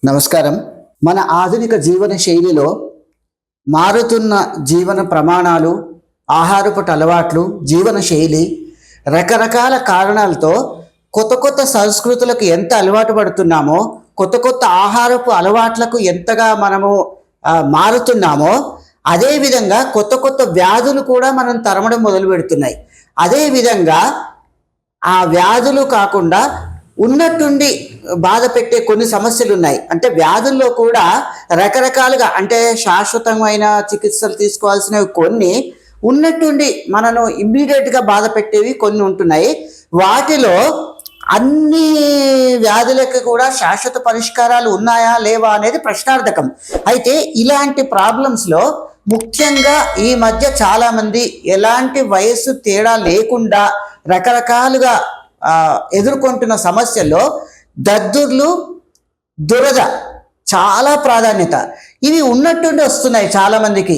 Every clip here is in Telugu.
నమస్కారం. మన ఆధునిక జీవన శైలిలో మారుతున్న జీవన ప్రమాణాలు, ఆహారపు అలవాట్లు, జీవన శైలి రకరకాల కారణాలతో కొత్త సంస్కృతులకు ఎంత అలవాటు పడుతున్నామో, కొత్త ఆహారపు అలవాట్లకు ఎంతగా మనము మారుతున్నామో, అదేవిధంగా కొత్త వ్యాధులు కూడా మనం తరమడం మొదలు పెడుతున్నాయి. అదేవిధంగా ఆ వ్యాధులు కాకుండా ఉన్నట్టుండి బాధ పెట్టే కొన్ని సమస్యలు ఉన్నాయి. అంటే వ్యాధుల్లో కూడా రకరకాలుగా, అంటే శాశ్వతమైన చికిత్సలు తీసుకోవాల్సినవి కొన్ని, ఉన్నట్టుండి మనను ఇమ్మీడియట్గా బాధ పెట్టేవి కొన్ని ఉంటున్నాయి. వాటిలో అన్ని వ్యాధులకు కూడా శాశ్వత పరిష్కారాలు ఉన్నాయా లేవా అనేది ప్రశ్నార్థకం. అయితే ఇలాంటి ప్రాబ్లమ్స్లో ముఖ్యంగా ఈ మధ్య చాలామంది ఎలాంటి వయస్సు తేడా లేకుండా రకరకాలుగా ఎదుర్కొంటున్న సమస్యల్లో దద్దుర్లు, దురద చాలా ప్రాధాన్యత. ఇవి ఉన్నట్టుండి వస్తున్నాయి చాలామందికి.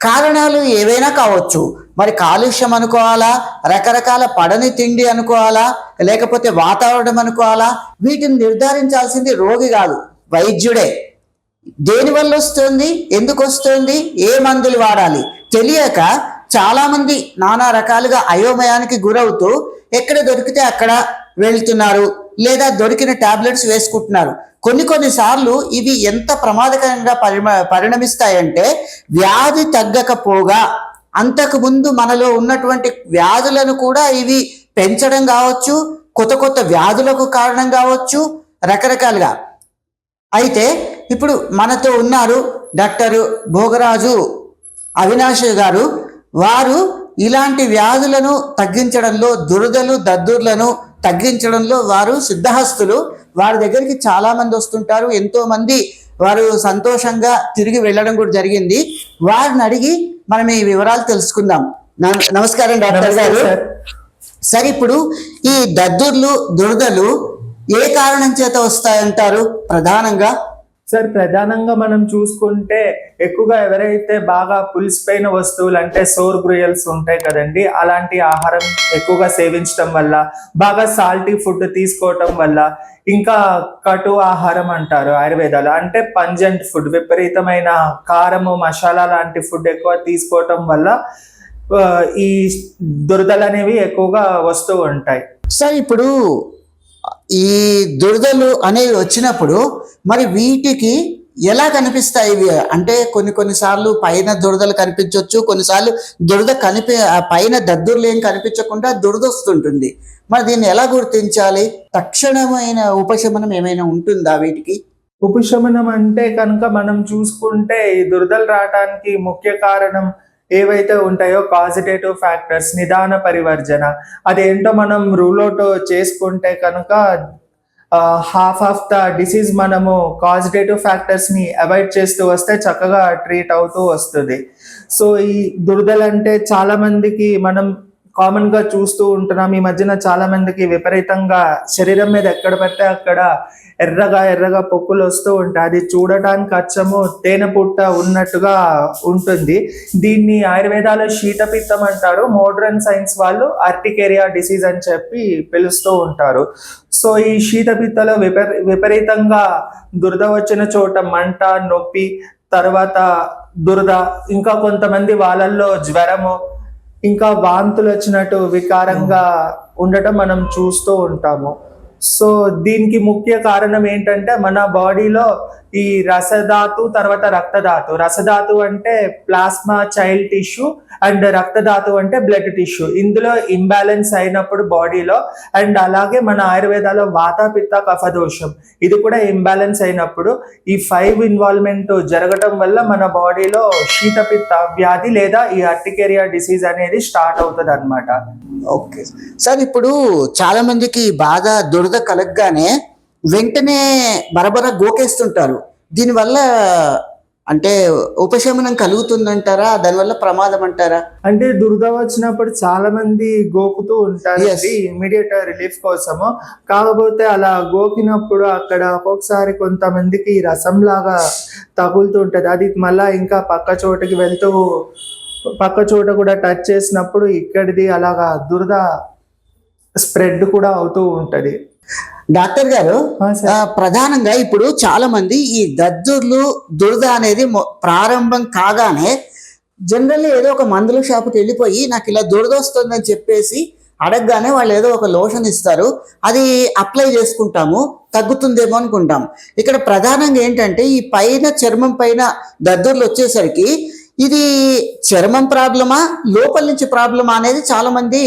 కారణాలు ఏవైనా కావచ్చు. మరి కాలుష్యం అనుకోవాలా, రకరకాల పడని తిండి అనుకోవాలా, లేకపోతే వాతావరణం అనుకోవాలా, వీటిని నిర్ధారించాల్సింది రోగి కాదు, వైద్యుడే. దేనివల్ల వస్తుంది, ఎందుకు వస్తుంది, ఏ మందులు వాడాలి తెలియక చాలామంది నానా రకాలుగా అయోమయానికి గురవుతూ ఎక్కడ దొరికితే అక్కడ వెళ్తున్నారు, లేదా దొరికిన టాబ్లెట్స్ వేసుకుంటున్నారు. కొన్నిసార్లు ఇవి ఎంత ప్రమాదకరంగా పరిణమిస్తాయంటే, వ్యాధి తగ్గకపోగా అంతకుముందు మనలో ఉన్నటువంటి వ్యాధులను కూడా ఇవి పెంచడం కావచ్చు, కొత్త వ్యాధులకు కారణం కావచ్చు, రకరకాలుగా. అయితే ఇప్పుడు మనతో ఉన్నారు డాక్టర్ భోగరాజు అవినాష్ గారు. వారు ఇలాంటి వ్యాధులను తగ్గించడంలో, దురదలు దద్దుర్లను తగ్గించడంలో వారు సిద్ధహస్తులు. వారి దగ్గరికి చాలామంది వస్తుంటారు, ఎంతోమంది వారు సంతోషంగా తిరిగి వెళ్ళడం కూడా జరిగింది. వారిని అడిగి మనం ఈ వివరాలు తెలుసుకుందాం. నమస్కారం డాక్టర్ గారు. సరే, ఇప్పుడు ఈ దద్దుర్లు, దురదలు ఏ కారణం చేత వస్తాయంటారు ప్రధానంగా? సార్, ప్రధానంగా మనం చూసుకుంటే ఎక్కువగా ఎవరైతే బాగా పులిసిపోయిన వస్తువులు అంటే సోర్ గ్రుయల్స్ ఉంటాయి కదండి, అలాంటి ఆహారం ఎక్కువగా సేవించడం వల్ల, బాగా సాల్టీ ఫుడ్ తీసుకోవటం వల్ల, ఇంకా కటు ఆహారం అంటారు ఆయుర్వేదాలు, అంటే పంజెంట్ ఫుడ్, విపరీతమైన కారము, మసాలా లాంటి ఫుడ్ ఎక్కువ తీసుకోవటం వల్ల ఈ దురదలు అనేవి ఎక్కువగా వస్తూ ఉంటాయి. సార్, ఇప్పుడు ఈ దురదలు అనేవి వచ్చినప్పుడు మరి వీటికి ఎలా కనిపిస్తాయి? అంటే కొన్నిసార్లు పైన దురదలు కనిపించవచ్చు, కొన్నిసార్లు దురద పైన దద్దుర్లు ఏం కనిపించకుండా దురద వస్తుంటుంది. మరి దీన్ని ఎలా గుర్తించాలి? తక్షణమైన ఉపశమనం ఏమైనా ఉంటుందా వీటికి? ఉపశమనం అంటే కనుక మనం చూసుకుంటే ఈ దురదలు రావడానికి ముఖ్య కారణం ఏవైతే ఉంటాయో కాజిటేటివ్ ఫ్యాక్టర్స్, నిదాన పరివర్జన, అదేంటో మనం రూల్ అవుట్ చేసుకుంటే కనుక హాఫ్ ఆఫ్ ద డిసీజ్ మనము కాజిటేటివ్ ఫ్యాక్టర్స్ని అవాయిడ్ చేస్తూ వస్తే చక్కగా ట్రీట్ అవుతూ వస్తుంది. సో ఈ దురదలు అంటే చాలా మందికి మనం కామన్గా చూస్తూ ఉంటున్నాం. ఈ మధ్యన చాలా మందికి విపరీతంగా శరీరం మీద ఎక్కడ పడితే అక్కడ ఎర్రగా పొక్కులు వస్తూ ఉంటాయి. అది చూడటానికి అచ్చము తేనె పుట్ట ఉన్నట్టుగా ఉంటుంది. దీన్ని ఆయుర్వేదాలో శీతపిత్తం అంటారు. మోడర్న్ సైన్స్ వాళ్ళు ఆర్టికేరియా డిసీజ్ అని చెప్పి పిలుస్తూ ఉంటారు. సో ఈ శీతపిత్తలో విపరీతంగా దురద వచ్చిన చోట మంట, నొప్పి, తర్వాత దురద, ఇంకా కొంతమంది వాళ్ళల్లో జ్వరము, ఇంకా వాంతులు వచ్చినట్టు వికారంగా ఉండటం మనం చూస్తూ ఉంటాము. సో దీనికి ముఖ్య కారణం ఏంటంటే మన బాడీలో ఈ రసధాతు, తర్వాత రక్తధాతు. రసధాతు అంటే ప్లాస్మా చైల్డ్ టిష్యూ, అండ్ రక్తధాతు అంటే బ్లడ్ టిష్యూ. ఇందులో ఇంబ్యాలెన్స్ అయినప్పుడు బాడీలో, అండ్ అలాగే మన ఆయుర్వేదాలో వాత, పిత్త, కఫ దోషం, ఇది కూడా ఇంబ్యాలెన్స్ అయినప్పుడు ఈ 5 ఇన్వాల్వ్మెంట్ జరగటం వల్ల మన బాడీలో శీతపిత్త వ్యాధి లేదా ఈ ఆర్టికేరియా డిసీజ్ అనేది స్టార్ట్ అవుతుంది అన్నమాట. ఓకే సార్, ఇప్పుడు చాలా మందికి బాగా దురద కలగగానే వెంటనే బరబర గోకేస్తుంటారు. దీనివల్ల అంటే ఉపశమనం కలుగుతుందంటారా? దానివల్ల ప్రమాదం అంటారా? అంటే దురద వచ్చినప్పుడు చాలా మంది గోకుతూ ఉంటారు ఇమ్మీడియట్ రిలీఫ్ కోసము. కాకపోతే అలా గోకినప్పుడు అక్కడ ఒక్కొక్కసారి కొంతమందికి రసం లాగా తగులుతూ ఉంటుంది. అది మళ్ళా ఇంకా పక్క చోటకి వెళ్తూ పక్క చోట కూడా టచ్ చేసినప్పుడు ఇక్కడిది అలాగా దురద స్ప్రెడ్ కూడా అవుతూ ఉంటుంది. డాక్టర్ గారు, సార్. ప్రధానంగా ఇప్పుడు చాలా మంది ఈ దద్దుర్లు దురద అనేది ప్రారంభం కాగానే జనరల్లీ ఏదో ఒక మందుల షాపుకి వెళ్ళిపోయి నాకు ఇలా దురద వస్తుందని చెప్పేసి అడగగానే వాళ్ళు ఏదో ఒక లోషన్ ఇస్తారు, అది అప్లై చేసుకుంటాము, తగ్గుతుందేమో అనుకుంటాం. ఇక్కడ ప్రధానంగా ఏంటంటే ఈ పైన చర్మం పైన దద్దుర్లు వచ్చేసరికి ఇది చర్మం ప్రాబ్లమా లోపల నుంచి ప్రాబ్లమా అనేది చాలా మంది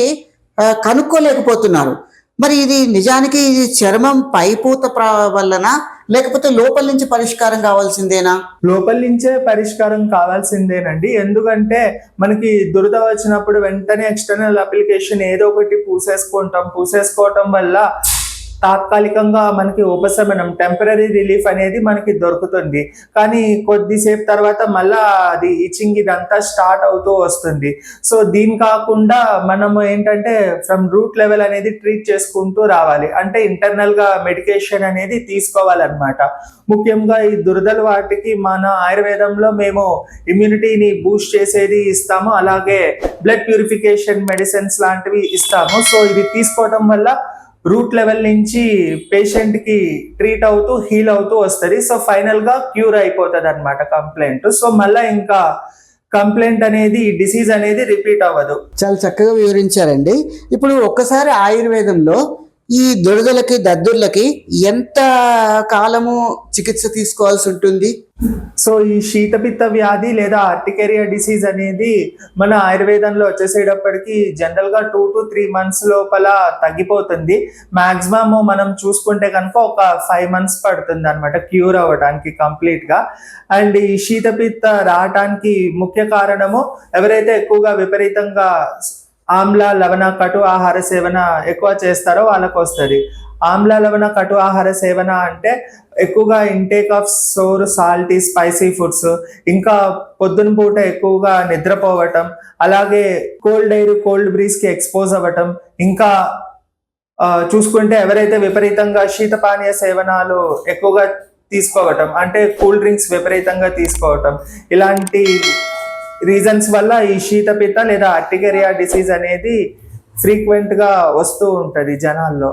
కనుక్కోలేకపోతున్నారు. మరి ఇది నిజానికి ఇది చర్మం పైపూత వల్లన లేకపోతే లోపల నుంచి పరిష్కారం కావాల్సిందేనా? లోపల నుంచే పరిష్కారం కావాల్సిందేనండి. ఎందుకంటే మనకి దురద వచ్చినప్పుడు వెంటనే ఎక్స్టర్నల్ అప్లికేషన్ ఏదో ఒకటి పూసేసుకోవటం వల్ల తాత్కాలికంగా మనకి ఉపశమనం, టెంపరీ రిలీఫ్ అనేది మనకి దొరుకుతుంది. కానీ కొద్దిసేపు తర్వాత మళ్ళా అది ఇచింగ్ ఇదంతా స్టార్ట్ అవుతూ వస్తుంది. సో దీని కాకుండా మనము ఏంటంటే ఫ్రమ్ రూట్ లెవెల్ అనేది ట్రీట్ చేసుకుంటూ రావాలి. అంటే ఇంటర్నల్ గా మెడికేషన్ అనేది తీసుకోవాలన్నమాట. ముఖ్యంగా ఈ దురదలు వాటికి మన ఆయుర్వేదంలో మేము ఇమ్యూనిటీని బూస్ట్ చేసేది ఇస్తాము, అలాగే బ్లడ్ ప్యూరిఫికేషన్ మెడిసిన్స్ లాంటివి ఇస్తాము. సో ఇది తీసుకోవడం వల్ల రూట్ లెవెల్ నుంచి పేషెంట్ కి ట్రీట్ అవుతూ హీల్ అవుతూ వస్తుంది. సో ఫైనల్ గా క్యూర్ అయిపోతుంది అనమాట కంప్లైంట్. సో మళ్ళీ ఇంకా కంప్లైంట్ అనేది డిసీజ్ అనేది రిపీట్ అవ్వదు. చాలా చక్కగా వివరించారండి. ఇప్పుడు ఒక్కసారి ఆయుర్వేదంలో ఈ దురదలకి దద్దుర్లకి ఎంత కాలము చికిత్స తీసుకోవాల్సి ఉంటుంది? సో ఈ శీతపిత్త వ్యాధి లేదా ఆర్టికేరియా డిసీజ్ అనేది మన ఆయుర్వేదంలో వచ్చేసేటప్పటికి జనరల్ గా 2 to 3 months లోపల తగ్గిపోతుంది. మాక్సిమం మనం చూసుకుంటే కనుక ఒక 5 months పడుతుంది అనమాట క్యూర్ అవ్వడానికి కంప్లీట్ గా. అండ్ ఈ శీతపిత్త రావటానికి ముఖ్య కారణము ఎవరైతే ఎక్కువగా విపరీతంగా ఆమ్ల లవణ కటు ఆహార సేవన ఎక్కువ చేస్తారో వాళ్ళకు వస్తుంది. ఆమ్ల లవణ కటు ఆహార సేవన అంటే ఎక్కువగా intake of sour salty spicy foods, ఇంకా పొద్దున పూట ఎక్కువగా నిద్రపోవటం, అలాగే కోల్డ్ ఎయిర్ కోల్డ్ బ్రీజ్ కి ఎక్స్పోజ్ అవ్వటం, ఇంకా చూసుకుంటే ఎవరైతే విపరీతంగా శీతపానీయ సేవనాలు ఎక్కువగా తీసుకోవటం అంటే కూల్ డ్రింక్స్ విపరీతంగా తీసుకోవటం, ఇలాంటి రీజన్స్ వల్ల ఈ శీతపిత్త లేదా ఆర్టికేరియా డిసీజ్ అనేది ఫ్రీక్వెంట్ గా వస్తూ ఉంటది జనాల్లో.